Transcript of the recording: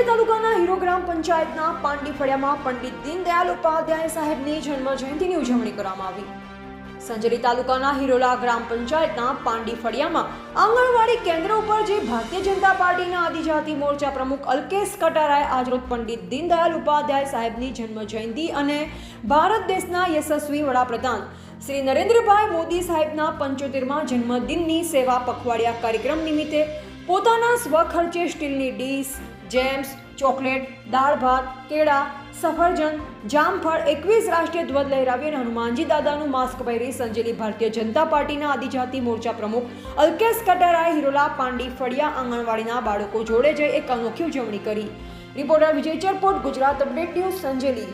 સંજેલી તાલુકાના હીરો ગ્રામ પંચાયતના પાંડી ફળિયામાં પંડિત દીનદયાળ ઉપાધ્યાય સાહેબની જન્મ જયંતિની ઉજવણી કરવામાં આવી। સંજેલી તાલુકાના હિરોલા ગ્રામ પંચાયતના પાંડી ફળિયામાં આંગણવાડી કેન્દ્ર ઉપર જે ભારતીય જનતા પાર્ટીના આદિજાતિ મોરચા પ્રમુખ અલ્કેશ કટારાએ આજરોજ પંડિત દીનદયાળ ઉપાધ્યાય સાહેબની જન્મ જયંતિ અને ભારત દેશના યશસ્વી વડાપ્રધાન શ્રી નરેન્દ્રભાઈ મોદી સાહેબના 75મા જન્મદિનની સેવા પખવાડિયા કાર્યક્રમ નિમિત્તે પોતાના સ્વખર્ચે સ્ટીલની ડીશ, જેમ્સ, ચોકલેટ, દાળ ભાત, કેળા, સફરજન, જામફળ, 21 રાષ્ટ્રીય ધ્વજ લહેરાવી અને હનુમાનજી દાદાનું માસ્ક પહેરી સંજેલી ભારતીય જનતા પાર્ટીના આદિજાતિ મોરચા પ્રમુખ અલ્કેશ કટારાએ હિરોલા પાંડી ફળિયા આંગણવાડીના બાળકો જોડે જઈ એક અનોખી ઉજવણી કરી। રિપોર્ટર વિજય ચરપોટ, ગુજરાત અપડેટ ન્યૂઝ, સંજેલી।